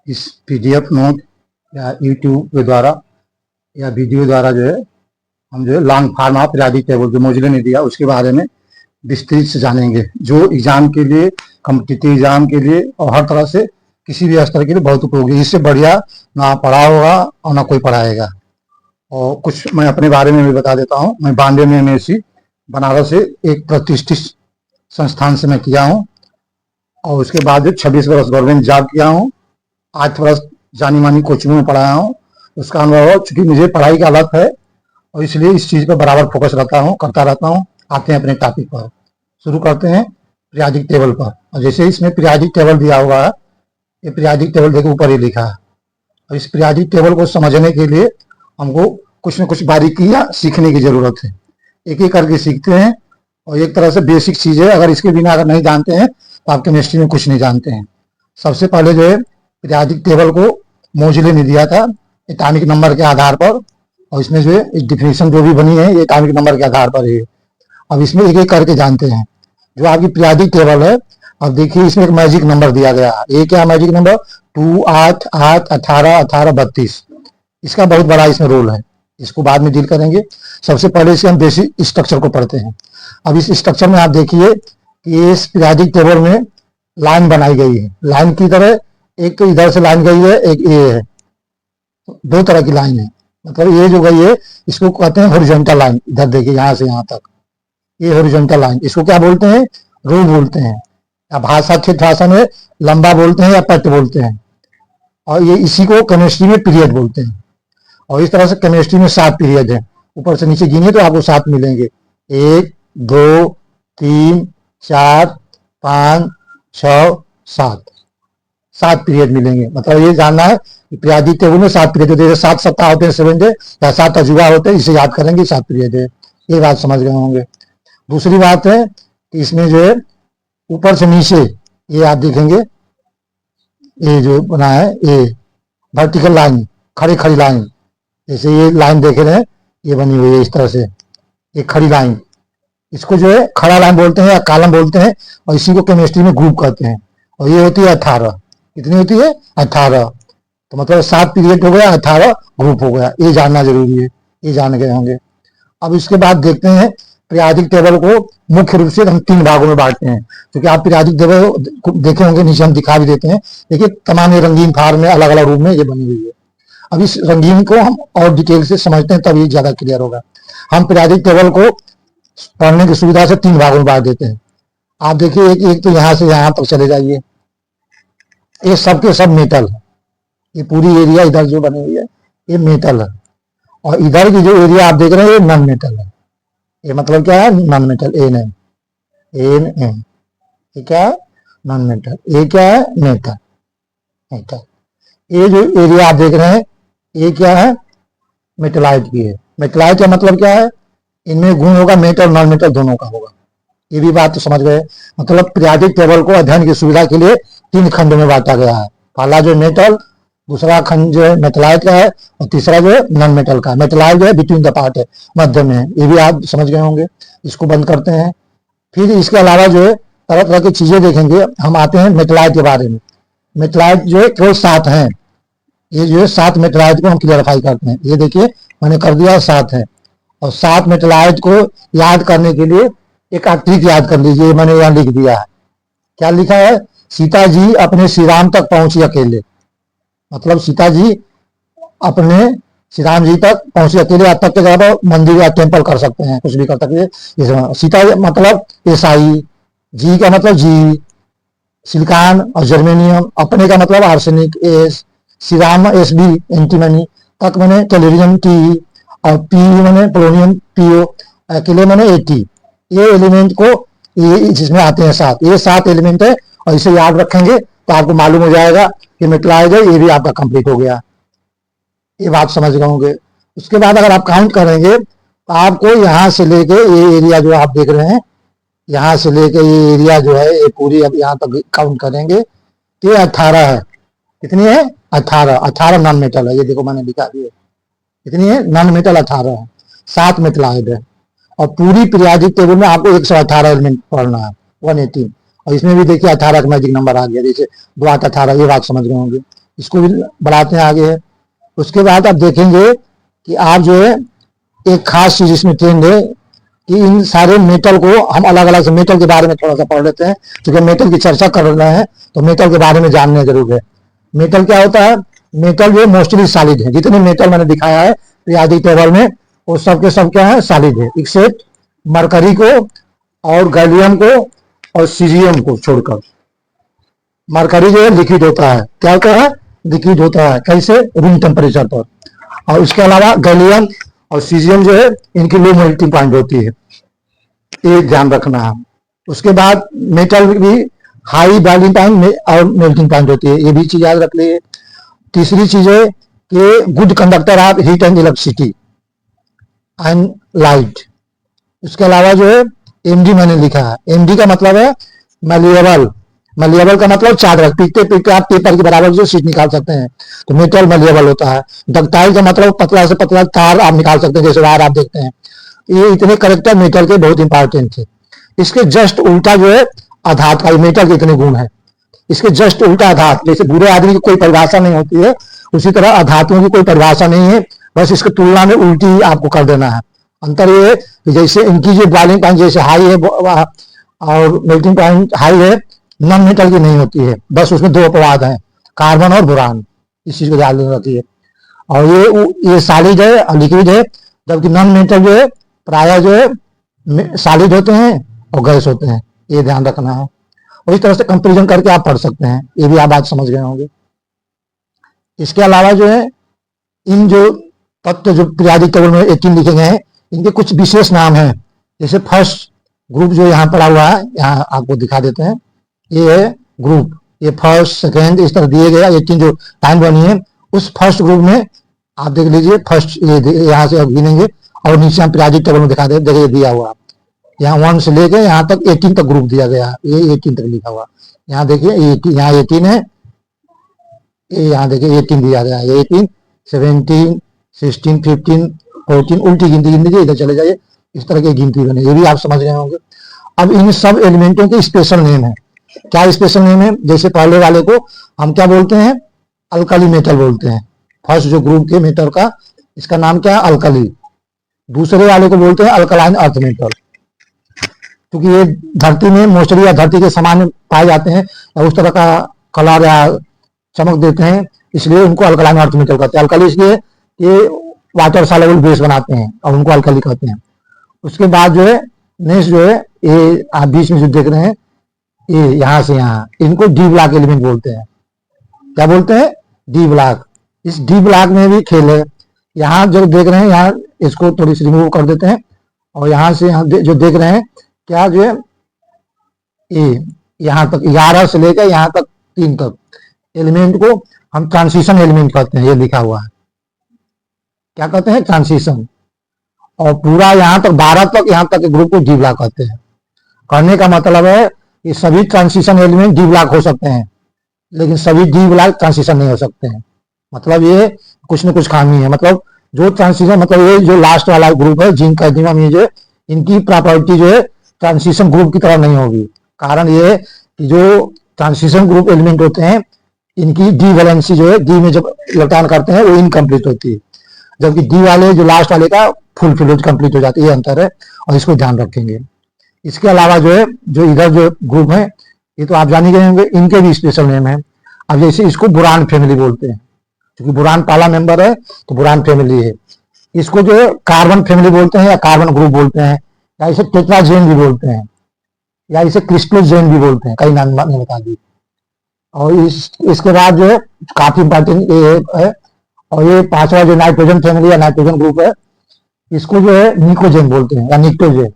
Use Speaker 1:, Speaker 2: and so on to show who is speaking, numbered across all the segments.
Speaker 1: इस PDF note या YouTube के द्वारा या वीडियो द्वारा जो है हम जो है long form of periodic table जो मोजिले ने दिया उसके बारे में विस्तृत से जानेंगे, जो एग्जाम के लिए, कॉम्पिटिटिव एग्जाम के लिए और हर तरह से किसी भी स्तर के लिए बहुत उपयोगी। इससे बढ़िया ना पढ़ा होगा और ना कोई पढ़ाएगा। और कुछ मैं अपने बारे में भी बता देता हूँ। मैं 92 में MSc बनारस से एक प्रतिष्ठित संस्थान से मैं किया हूँ और उसके बाद 26 वर्ष गवर्नमेंट जॉब किया हूँ। 8 वर्ष जानी मानी कोचिंग में पढ़ाया हूँ। उसका अनुभव, चूंकि मुझे पढ़ाई का आदत है और इसलिए इस चीज पर बराबर फोकस करता रहता हूँ। आते हैं अपने टॉपिक पर, शुरू करते हैं पीरियोडिक टेबल पर। और जैसे इसमें पीरियोडिक टेबल दिया हुआ है, ये पीरियोडिक टेबल देखो ऊपर ही लिखा है। और इस पीरियोडिक टेबल को समझने के लिए हमको कुछ न कुछ बारीकियां सीखने की जरूरत है। एक एक करके सीखते हैं और एक तरह से बेसिक चीज है। अगर इसके बिना अगर नहीं जानते हैं तो आप केमिस्ट्री में कुछ नहीं जानते हैं। सबसे पहले जो है पीरियोडिक टेबल को मोजिले ने दिया था एटॉमिक नंबर के आधार पर, और इसमें जो है डिफिनेशन जो भी बनी है ये एटॉमिक नंबर के आधार पर है। अब इसमें एक एक करके जानते हैं जो आपकी पीरियोडिक टेबल है। अब देखिए इसमें एक मैजिक नंबर दिया गया है। ये क्या मैजिक नंबर? 2, 8, 8, 18, 18, 32। इसका बहुत बड़ा इसमें रोल है, इसको बाद में डील करेंगे। सबसे पहले इसे हम बेसिक स्ट्रक्चर को पढ़ते हैं। अब इस स्ट्रक्चर में आप देखिए कि इस पीरियोडिक टेबल में लाइन बनाई गई है। लाइन की तरह एक इधर से लाइन गई है, एक ये है, दो तरह की लाइन है। मतलब ये जो गई है इसको कहते हैं हॉरिजॉन्टल लाइन। इधर देखिए यहाँ से यहाँ तक ये हॉरिजॉन्टल लाइन, इसको क्या बोलते हैं? रो बोलते हैं, या भाषा क्षेत्र भाषा में लंबा बोलते हैं या पट बोलते हैं। और ये इसी को केमिस्ट्री में पीरियड बोलते हैं। और इस तरह से केमिस्ट्री में 7 पीरियड है। ऊपर से नीचे गिनिए तो आपको 7 मिलेंगे। 1, 2, 3, 4, 5, 6, 7 पीरियड मिलेंगे। मतलब ये जानना है कि पीरियोडिक टेबल में 7 पीरियड होते हैं। 7 सप्ताह होते हैं, 7 डे, या 7 अजूबा होते हैं, इसे याद करेंगे 7 पीरियड है। ये बात समझ गए होंगे। दूसरी बात है कि इसमें जो है ऊपर से नीचे ये आप देखेंगे, ये जो बना है ये वर्टिकल लाइन, खड़ी खड़ी लाइन, जैसे ये लाइन देख रहे हैं ये बनी हुई है इस तरह से, ये खड़ी लाइन, इसको जो है खड़ा लाइन बोलते हैं या कॉलम बोलते हैं। और इसी को केमिस्ट्री में ग्रुप कहते हैं। और ये होती है 18। कितनी होती है? 18। तो मतलब 7 पीरियड हो गया, 18 ग्रुप हो गया। ये जानना जरूरी है, ये जान गए होंगे। अब इसके बाद देखते हैं पीरियोडिक टेबल को मुख्य रूप से हम 3 भागों में बांटते हैं। क्योंकि आप पीरियोडिक टेबल देखे होंगे, नीचे हम दिखा भी देते हैं। देखिए तमाम ये रंगीन फार्म में अलग अलग रूप में ये बनी हुई है। अब इस रंगीन को हम और डिटेल से समझते हैं, तब ये ज्यादा क्लियर होगा। हम पीरियोडिक टेबल को पढ़ने की सुविधा से 3 भागों में बांट देते हैं। आप देखिए एक तो यहाँ से यहाँ तक चले जाइए, ये सब के सब मेटल है। ये पूरी एरिया इधर जो बनी हुई है ये मेटल है। और इधर की जो एरिया आप देख रहे हैं ये नॉन मेटल है। ये मतलब क्या है? Non metal. एन ये क्या है? Non metal. ये क्या है? मेटल। मेटल। ये जो एरिया आप देख रहे हैं ये क्या है? मेटलाइट की है। मेटलाइट का मतलब क्या है? इनमें गुण होगा मेटल और नॉन मेटल दोनों का होगा। ये भी बात तो समझ गए। मतलब पीरियोडिक टेबल को अध्ययन की सुविधा के लिए 3 खंड में बांटा गया है। पहला जो मेटल, दूसरा खंड जो है मेटलाइट का है, और तीसरा जो है नॉन मेटल का। मेटलाइट जो है बिटवीन द पार्ट है, मध्य में है। ये भी आप समझ गए होंगे। इसको बंद करते हैं। फिर इसके अलावा जो है तरह तरह की चीजें देखेंगे। हम आते हैं मेटलाइट के बारे में। मेटलाइट जो है केवल 7 है। ये जो है 7 मेटलाइट को हम क्लियरिफाई करते हैं। ये देखिए मैंने कर दिया 7 है। और 7 मेटलाइट को याद करने के लिए एक ट्रिक याद कर लीजिए। मैंने यहाँ लिख दिया है। क्या लिखा है? सीता जी अपने श्री राम तक पहुंची अकेले। मतलब सीता जी अपने श्री राम जी तक पहुंचे अकेले। तक के जगह मंदिर या टेम्पल कर सकते हैं, कुछ भी कर सकते हैं। सीता मतलब एसाई, जी का मतलब जी, सिलिकॉन और जर्मेनियम, अपने का मतलब arsenic, S, Shri Ram S B antimony, तक मैंने टेलीविजन टी, और पी मैंने पोलोनियम पीओ, अकेले मैंने एटी। ये एलिमेंट को ये जिसमें आते हैं 7, ये 7 एलिमेंट है। और इसे याद रखेंगे तो आपको मालूम हो जाएगा कि मेटलाइट है, ये भी आपका कंप्लीट हो गया। ये बात समझ गए होंगे। उसके बाद अगर आप काउंट करेंगे तो आपको यहाँ से लेके ये एरिया जो आप देख रहे हैं, यहाँ से लेके ये एरिया जो है ये पूरी, अब यहाँ तक काउंट करेंगे तो ये 18 है। कितनी है? 18। 18 नॉन मेटल है। ये देखो मैंने लिखा दिया कितनी है? नॉन मेटल 18 है। 7 मेटलाइट है। और पूरी पीरियोडिक टेबल में आपको 118 एलिमेंट पढ़ना है, 118। और इसमें भी देखिए 18 का मैजिक नंबर आ गया, जैसे 2, 8, 18। ये बात समझ गए होंगे। इसको भी बढ़ाते हैं आगे। उसके बाद आप देखेंगे कि आप जो है एक खास चीज इसमें ट्रेंड है कि इन सारे मेटल को हम अलग अलग से मेटल के बारे में थोड़ा सा पढ़ लेते हैं, क्योंकि मेटल की चर्चा कर रहे हैं तो मेटल के बारे में जानना जरूर है। मेटल क्या होता है? मेटल जो मोस्टली सॉलिड है, जितने मेटल मैंने दिखाया है पीरियोडिक टेबल में वो सब के सब क्या है? सॉलिड है, एक्सेप्ट मरकरी को और गैलियम को और सीजियम को छोड़कर। मरकरी जो है लिक्विड होता है, क्या होता है? लिक्विड होता है। कैसे? रूम टेम्परेचर पर। और इसके अलावा गैलियम और सीजियम जो है इनकी लो मेल्टिंग पॉइंट होती है, ये ध्यान रखना है। उसके बाद मेटल भी हाई बॉइलिंग पॉइंट और मेल्टिंग पॉइंट होती है, ये भी चीज याद रख लीजिए। तीसरी चीज है कि good conductor of heat and electricity and light. उसके अलावा जो है एमडी मैंने लिखा है, एमडी का मतलब है मलिएबल। मलिएबल का मतलब चादर, पीटते पीटते आप पेपर के बराबर जो शीट निकाल सकते हैं, तो मेटल मलिएबल होता है। डक्टाइल का मतलब पतला से पतला तार आप निकाल सकते हैं, जैसे वायर आप देखते हैं। ये इतने करेक्टर मेटल के बहुत इंपॉर्टेंट थे। इसके जस्ट उल्टा जो है अधात का, मेटल के इतने गुण है। इसके जस्ट उल्टा अधात, जैसे बुरे आदमी की कोई परिभाषा नहीं होती है, उसी तरह अधातुओं की कोई परिभाषा नहीं है, बस इसकी तुलना में उल्टी आपको कर देना है। अंतर ये है कि जैसे इनकी जो बॉइलिंग पॉइंट जैसे हाई है और मेल्टिंग पॉइंट हाई है, नॉन मेटल की नहीं होती है, बस उसमें दो अपवाद हैं, कार्बन और बोरान। इस चीज को ध्यान रखी है। और ये सॉलिड है और लिक्विड है, जबकि नॉन मेटल जो है प्राय जो है सॉलिड होते हैं और गैस होते हैं, ये ध्यान रखना है। और इस तरह से कंपेरिजन करके आप पढ़ सकते हैं, ये भी आप बात समझ गए होंगे। इसके अलावा जो है इन जो तत्व जो पीरियोडिक टेबल में 18 लिखे गए हैं, इनके कुछ विशेष नाम हैं। जैसे फर्स्ट ग्रुप जो यहाँ पड़ा हुआ है, यहाँ आपको दिखा देते हैं, ये है ग्रुप, ये फर्स्ट सेकेंड इस तरह दिए गए 18 जो टाइम बनी है, उस फर्स्ट ग्रुप में आप देख लीजिए फर्स्ट, ये यहाँ से गिनेंगे और नीचे हम पीरियोडिक टेबल में दिखा दे, देखिए दिया हुआ यहाँ 1 से लेके यहाँ तक 18 तक ग्रुप दिया गया, ये 18 तक लिखा हुआ। यहाँ देखिए यहाँ 18 है, ये यहाँ देखिए 18 दिया गया है, 18, 17, 16, 15, 14, उल्टी गिनती गिन लीजिए, इधर चले जाइए, इस तरह की गिनती बने, ये भी आप समझ गए होंगे। अब इन सब एलिमेंटों के स्पेशल नेम है। क्या स्पेशल नेम है? जैसे पहले वाले को हम क्या बोलते हैं? अल्कली मेटल बोलते हैं। फर्स्ट जो ग्रुप के मेटल का, इसका नाम क्या है? अल्कली। दूसरे वाले को बोलते हैं अल्कलाइन अर्थ मेटल, क्योंकि ये धरती में मोस्टली या धरती के समान पाए जाते हैं या उस तरह का कलर या चमक देते हैं, इसलिए उनको अल्कलाइन अर्थ मेटल कहते हैं। अल्कली इसलिए ये वाटर सॉल्युबल बेस बनाते हैं और उनको अल्कली कहते हैं। उसके बाद जो है नेक्स्ट जो है ये आप बीच में जो देख रहे हैं, ये यहाँ से यहाँ, इनको डी ब्लॉक एलिमेंट बोलते हैं। क्या बोलते हैं? D block. इस डी ब्लॉक में भी खेल है। यहाँ जो देख रहे हैं, यहाँ इसको थोड़ी सी रिमूव कर देते हैं और यहाँ से यहाँ जो देख रहे हैं क्या जो है ये यहाँ तक 11 से लेकर यहाँ तक 3 तक एलिमेंट को हम ट्रांसिशन एलिमेंट कहते हैं, ये लिखा हुआ है। क्या कहते हैं? ट्रांसिशन। और पूरा यहाँ तक 12 तक यहाँ तक के ग्रुप को डी ब्लॉक कहते हैं। कहने का मतलब है कि सभी ट्रांसिशन एलिमेंट डी ब्लॉक हो सकते हैं, लेकिन सभी डी ब्लॉक ट्रांसिशन नहीं हो सकते हैं। मतलब ये कुछ न कुछ खामी है। मतलब जो ट्रांसिशन, मतलब ये जो लास्ट वाला ग्रुप है जिंक कैडमियम, ये जो इनकी प्रॉपर्टी जो है ट्रांसिशन ग्रुप की तरह नहीं होगी। कारण ये है कि जो ट्रांसिशन ग्रुप एलिमेंट होते हैं, इनकी डी वैलेंसी जो है, डी में जब इलेक्ट्रॉन करते हैं वो इनकम्प्लीट होती है, जबकि डी वाले जो लास्ट वाले का फुल फिल कंप्लीट हो जाती है। ये अंतर है और इसको ध्यान रखेंगे। इसके अलावा जो है जो इधर जो ग्रुप है, ये तो आप जान ही गए होंगे, इनके भी स्पेशल नेम है। अब जैसे इसको बुरान फैमिली बोलते हैं, क्योंकि बुरान पहला मेंबर है तो बुरान फैमिली है। इसको जो है कार्बन फैमिली बोलते हैं या कार्बन ग्रुप बोलते हैं, या इसे टेट्राजेन भी बोलते हैं, या इसे क्रिस्टलोजेन भी बोलते हैं, कई नाम ने बता दी। और इसके बाद जो है काफी इंपॉर्टेंट ये है, और ये 5वां जो नाइट्रोजन फैमिली या नाइट्रोजन ग्रुप है, इसको जो है निकोजेन बोलते हैं या निक्टोजेन,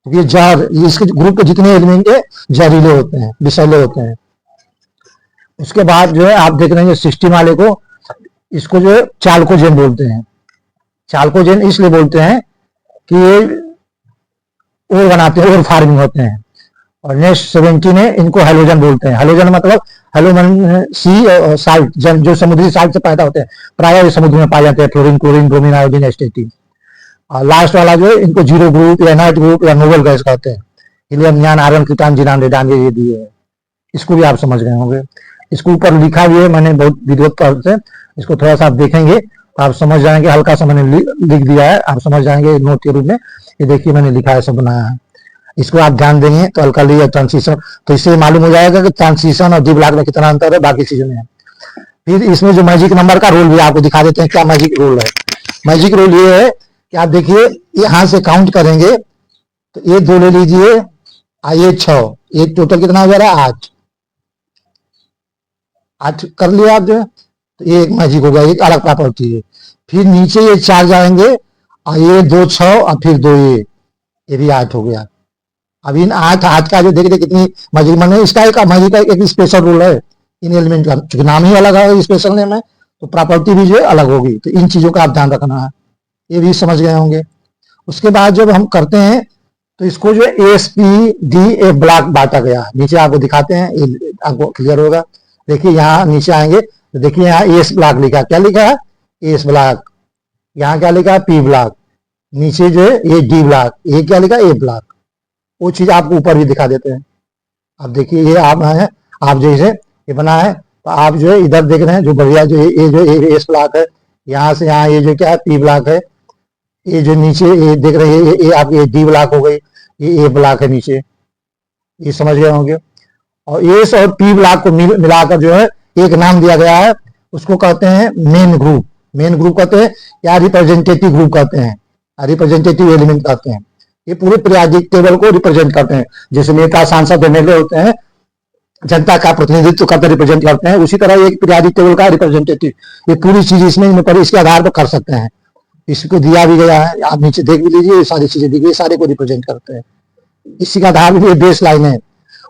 Speaker 1: क्योंकि जहर, इसके ग्रुप के जितने एलिमेंट है जहरीले होते हैं, विषैले होते हैं। उसके बाद जो है आप देख रहे हैं 16 वाले को, इसको जो है चाल्कोजेन बोलते हैं। चाल्कोजेन इसलिए बोलते हैं कि ये ओर बनाते हैं, ओर फार्मिंग होते हैं। और नेक्स्ट 17 है, इनको हेलोजन बोलते हैं। हेलोजन मतलब हेलोमन सी साल्ट, जो समुद्री साल्ट से पैदा होते हैं, प्राय समुद्र में पाए जाते हैं, फ्लोरीन, क्लोरीन, ब्रोमीन, आयोडीन, एस्टेटिन। और लास्ट वाला जो है इनको जीरो ग्रुप या नाइट ग्रुप या नोबल गैस कहते हैं। हिलियम, नियान, आर्गन, कीटान, जिनान, रेडान, ये दिए हैं, इसको भी आप समझ गए होंगे।
Speaker 2: इसको ऊपर लिखा भी है मैंने बहुत विरोध पर से, इसको थोड़ा सा आप देखेंगे तो आप समझ जाएंगे, हल्का सा मैंने लिख दिया है, आप समझ जाएंगे नोट के रूप में। ये देखिए मैंने लिखा है, सब बनाया है, इसको आप ध्यान देंगे तो अल्काली या ट्रांसिशन, तो इससे मालूम हो जाएगा कि ट्रांसिशन और डी ब्लॉक में कितना अंतर है बाकी चीजों में। फिर इसमें जो मैजिक नंबर का रोल भी आपको दिखा देते हैं, क्या मैजिक रोल है। मैजिक रोल ये है कि आप देखिए यहां से काउंट करेंगे तो ये 2 ले लीजिए, ये 6, ये टोटल कितना हो जा रहा है 8 कर लिया आप जो है, तो ये एक मैजिक हो गया, एक अलग प्रॉपर्टी है। फिर नीचे ये 4 जाएंगे और ये 2 6 और फिर 2 ये भी 8 हो गया। अब इन 8 का जो देखिए कितनी मैजिक मैंने इसका एक मैजिक का एक स्पेशल रूल है इन एलिमेंट का, चूंकि नाम ही अलग है स्पेशल नेम है तो प्रॉपर्टी भी जो है अलग होगी, तो इन चीजों का आप ध्यान रखना है, ये भी समझ गए होंगे। उसके बाद जब हम करते हैं तो इसको जो S P D A block बांटा गया, नीचे आपको दिखाते हैं, ये आपको क्लियर होगा। देखिए यहाँ नीचे आएंगे तो देखिए यहाँ एस ब्लॉक लिखा, क्या लिखा है एस ब्लॉक, यहाँ क्या लिखा है पी ब्लॉक, नीचे जो है ये डी ब्लॉक, ये क्या लिखा ए ब्लॉक, वो चीज आपको ऊपर भी दिखा देते हैं। अब देखिए ये आप है, आप जैसे ये बना है तो आप जो है इधर देख रहे हैं जो बढ़िया जो ये जो एस ब्लॉक है, यहाँ से यहाँ ये जो क्या है पी ब्लॉक है, ये जो नीचे ये देख रहे हैं ये आपकी डी ब्लॉक हो गई, ये ए ब्लॉक है नीचे, ये समझ गए होंगे। और एस और पी ब्लॉक को मिलाकर जो है एक नाम दिया गया है, उसको कहते हैं मेन ग्रुप। मेन ग्रुप कहते हैं या रिप्रेजेंटेटिव ग्रुप कहते हैं, रिप्रेजेंटेटिव एलिमेंट कहते हैं। ये पूरे पीरियोडिक टेबल को रिप्रेजेंट करते हैं, जैसे नेता सांसद एमएलए होते हैं जनता का प्रतिनिधित्व करते रिप्रेजेंट करते हैं, उसी तरह एक पीरियोडिक टेबल का रिप्रेजेंटेटिव, ये पूरी चीज इसमें पर इसके आधार पर कर सकते हैं। इसको दिया भी गया है, आप नीचे देख भी लीजिए, सारी चीजें दी गई, सारे को रिप्रेजेंट करते हैं, इसी का आधार भी बेस लाइन है।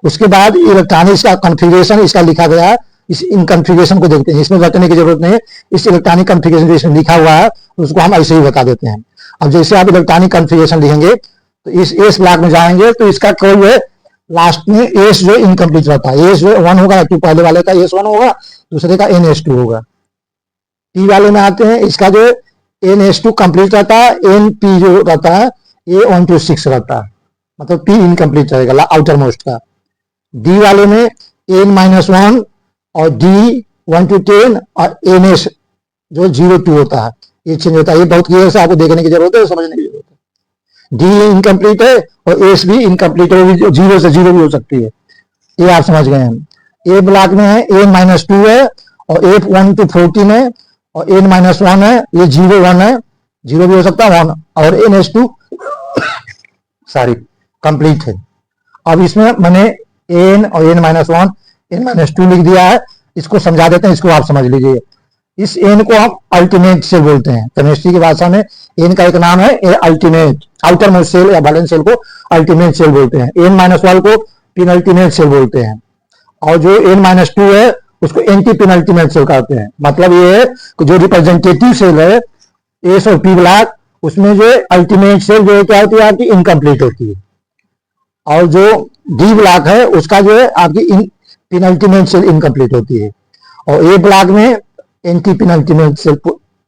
Speaker 2: उसके बाद इलेक्ट्रॉनिक्स का कॉन्फ़िगरेशन इसका लिखा गया है, इस इन कॉन्फ़िगरेशन को देखते हैं, इसमें रटने की जरूरत नहीं है, इस इलेक्ट्रॉनिक कॉन्फ़िगरेशन इसमें लिखा हुआ है उसको हम ऐसे ही बता देते हैं। अब जैसे आप इलेक्ट्रॉनिक कॉन्फ़िगरेशन लिखेंगे तो इस एस ब्लॉक में जाएंगे तो इसका कोई है लास्ट में एस जो इनकम्प्लीट रहता है, एस जो 1 होगा, टू पहले वाले का एस 1 होगा, दूसरे का NS2 होगा। टी वाले में आते हैं, इसका जो NS2 कंप्लीट रहता है, NP जो रहता है ये 1 to 6 रहता है, मतलब P इनकम्प्लीट रहेगा आउटर मोस्ट का। डी वाले में N-1 और D 1 to 10 और NS जो 0 to होता है ये चेंज होता है, ये बहुत क्लियर से आपको देखने की जरूरत है, समझने की जरूरत है। डी इनकम्प्लीट है और एस भी इनकम्प्लीट है, 0 से 0 भी हो सकती है, ये आप समझ गए हैं। ए ब्लॉक में है N-2 है और F 1 to 14 है और N-1 है, ये 0 1 है, 0 भी हो सकता है 1 और NS2 सॉरी कंप्लीट है। अब इसमें मैंने N और N-1 N-2 लिख दिया है, इसको समझा देते हैं, इसको आप समझ लीजिए। इस एन को हम अल्टीमेट सेल बोलते हैं, केमिस्ट्री की भाषा में एन का एक नाम है अल्टीमेट, आउटर मोस्ट सेल या बैलेंस सेल को अल्टीमेट सेल बोलते हैं, N-1 को पिनअल्टीमेट सेल बोलते हैं और जो N-2 है उसको एंटी पिनअल्टीमेट सेल कहते हैं। मतलब ये है कि जो रिप्रेजेंटेटिव सेल है एस और पी ब्लॉक, उसमें जो अल्टीमेट सेल जो क्या होती है आपकी इनकम्प्लीट होती है, और जो डी ब्लॉक है उसका जो है आपकी पिनअल्टीमेट सेल इनकम्प्लीट होती है, और ए ब्लॉक में एंटी पिनअल्टीमेट सेल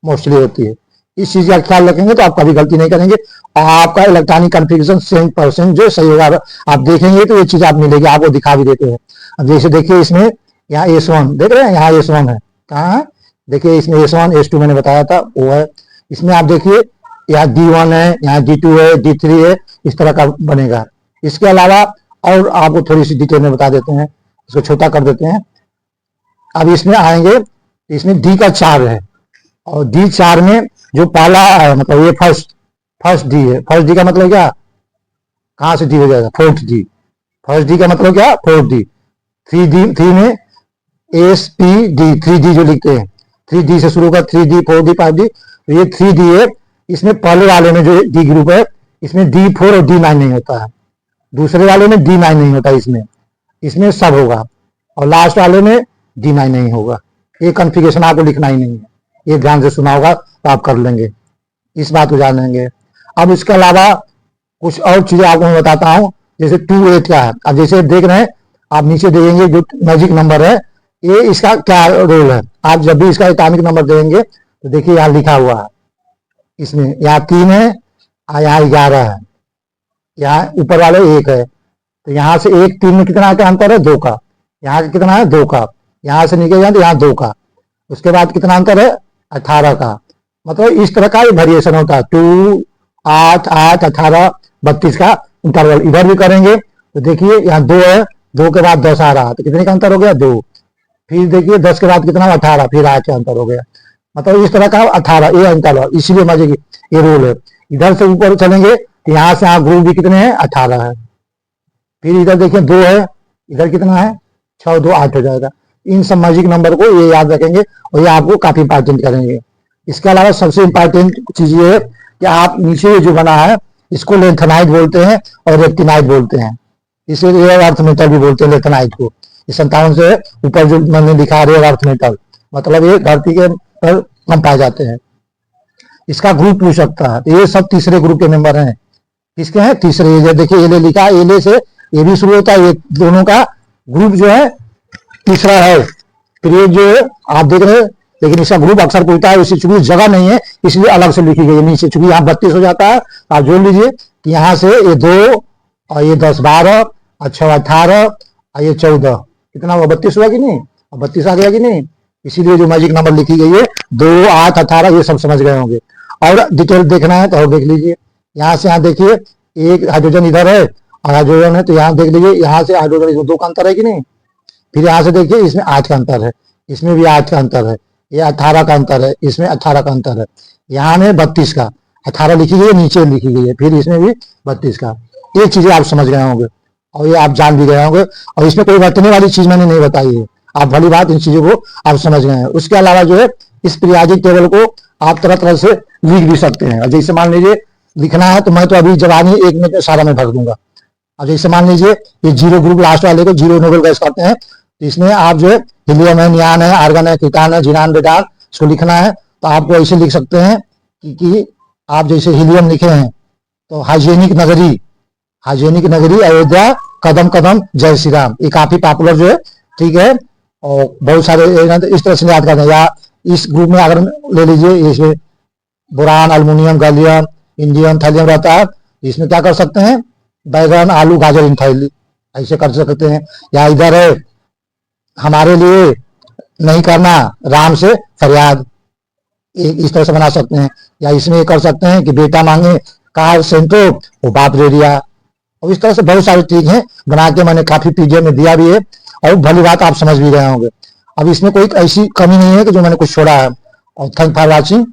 Speaker 2: मोस्टली होती है। इस चीज का ख्याल रखेंगे तो आप कभी गलती नहीं करेंगे और आपका इलेक्ट्रॉनिक कॉन्फ़िगरेशन 100% जो सही होगा। आप देखेंगे तो ये चीज आप मिलेगी, आपको दिखा भी देते हैं। अब जैसे देखिए इसमें यहाँ S1 देख रहे हैं, यहाँ S1 है, कहाँ है देखिए, इसमें S1 S2 मैंने बताया था वो है। इसमें आप देखिए यहाँ D1 है, यहाँ D2 है, D3 है, इस तरह का बनेगा। इसके अलावा और आपको थोड़ी सी डिटेल में बता देते हैं, इसको छोटा कर देते हैं। अब इसमें आएंगे, इसमें D का 4 है और D4 में जो पहला है मतलब ये फर्स्ट डी है। फर्स्ट डी का मतलब क्या, कहां से डी हो जाएगा, फोर्थ डी। फर्स्ट डी का मतलब क्या, फोर्थ डी। 3 में SP-D, 3D जो लिखते हैं, 3D से शुरू होगा, 3D 4D 5D, तो ये 3D है। इसमें पहले वाले में जो डी ग्रुप है इसमें D4 और D9 नहीं होता है, दूसरे वाले में D9 नहीं होता, इसमें सब होगा, और लास्ट वाले में D9 नहीं होगा। ये कॉन्फ़िगरेशन आपको लिखना ही नहीं है, ये ध्यान से सुना होगा तो आप कर लेंगे, इस बात को जानेंगे। अब इसके अलावा कुछ और चीजें आपको मैं बताता हूं, जैसे 2 8 क्या है। अब जैसे देख रहे हैं आप नीचे देखेंगे जो मैजिक नंबर है ये इसका क्या रोल है। आप जब भी इसका एटॉमिक नंबर देंगे तो देखिए यहाँ लिखा हुआ है, इसमें यहाँ 3 है, यहाँ 11 है, यहाँ ऊपर वाले 1 है, तो यहाँ से 1 3 में कितना का अंतर है, 2 का, यहाँ कितना है 2 का, यहाँ से निकलेगा तो यहाँ 2 का, उसके बाद कितना अंतर है 18 का। मतलब इस तरह का वेरिएशन होता है 2, 8, 8, 18, 32 का इंटरवल। इधर भी करेंगे तो देखिए यहाँ 2 है, 2 के बाद 10 आ रहा, तो कितने का अंतर हो गया 2। फिर देखिए 10 के बाद कितना 18, फिर 8 का अंतर हो गया। मतलब इस तरह का 18 ये इंटरवल, इसीलिए मजे की ये रूल है। इधर से ऊपर चलेंगे तो यहाँ से यहाँ ग्रुप भी कितने हैं 18 है। फिर इधर देखिए 2 है, इधर कितना है 6, 2, 8 हो जाएगा। इन सब मैजिक नंबर को ये याद रखेंगे और ये आपको काफी इंपॉर्टेंट करेंगे। इसके अलावा सबसे इंपॉर्टेंट चीज ये है कि आप नीचे जो बना है इसको लेंथेनाइट बोलते हैं और रेक्टिनाइट बोलते हैं, इसे रेयर अर्थ मेटल भी बोलते हैं लेंथेनाइट को। इस 57 से ऊपर जो मैंने लिखा रेयर अर्थ मेटल, मतलब ये धरती के पर कम पाए जाते हैं। इसका ग्रुप पूछ सकता है, तो ये सब तीसरे ग्रुप के मेंबर हैं। किसके हैं तीसरे, ये देखिए एले लिखा है, एले से ये भी शुरू होता है, ये दोनों का ग्रुप जो है तीसरा है। फिर ये जो आप देख रहे हैं, लेकिन इसका ग्रुप अक्सर पूछता है, इसी चूंकि जगह नहीं है इसलिए अलग से लिखी गई है नीचे, चूंकि यहाँ 32 हो जाता है। आप जोड़ लीजिए कि यहाँ से ये 2 और ये 10, 12 और 6, 18 और ये 14, कितना हुआ 32 हुआ कि नहीं, और 32 आ गया कि नहीं। इसीलिए जो मैजिक नंबर लिखी गई है 2, 8, 18 ये सब समझ गए होंगे। और डिटेल देखना है तो और देख लीजिए, यहाँ से यहाँ देखिए एक हाइड्रोजन इधर है और हाइड्रोजन है, तो यहाँ देख लीजिए यहाँ से हाइड्रोजन इसमें 2 का अंतर है कि नहीं। फिर यहाँ से देखिए इसमें 8 का अंतर है, इसमें भी 8 का अंतर है, ये 18 का अंतर है, इसमें 18 का अंतर है, यहाँ में 32 का, 18 लिखी गई है नीचे लिखी गई है, फिर इसमें भी 32 का। ये चीजें आप समझ गए होंगे और ये आप जान भी गए होंगे, और इसमें कोई बरतने वाली चीज मैंने नहीं बताई है, आप भली बात इन चीजों को आप समझ गए हैं। उसके अलावा जो है इस पीरियोडिक टेबल को आप तरह तरह से लिख भी सकते हैं। और जैसे मान लीजिए लिखना है तो मैं तो अभी जवानी 1 मिनट में सारा मैं भर दूंगा। अब जैसे मान लीजिए ये 0 ग्रुप लास्ट वाले को 0 नोबेल गैस कहते हैं, तो इसमें आप जो है हीलियम है, नियान है, आर्गन है, कीटान है, जीनान, बेटान, इसको लिखना है तो आपको ऐसे लिख सकते हैं कि आप जैसे हीलियम लिखे हैं तो हाइजेनिक नगरी अयोध्या, कदम कदम जय श्री राम, ये काफी पॉपुलर जो है, ठीक है। और बहुत सारे इस तरह से याद करते हैं। या इस ग्रुप में अगर ले लीजिए इसमें boron, aluminium, gallium, indium, thallium रहता है, इसमें क्या कर सकते हैं बैगन, आलू, गाजर, इनथैली ऐसे कर सकते हैं। या इधर है हमारे लिए नहीं करना राम से फरियाद, इस तरह से बना सकते हैं। या इसमें कर सकते हैं कि बेटा मांगे कार सेंटो वो बाप दे दिया, और इस तरह से बहुत सारी चीज है बना के मैंने काफी पीडीएफ में दिया भी है, और भली बात आप समझ भी गए होंगे। अब इसमें कोई ऐसी कमी नहीं है कि जो मैंने कुछ छोड़ा है। और थैंक फॉर वॉचिंग।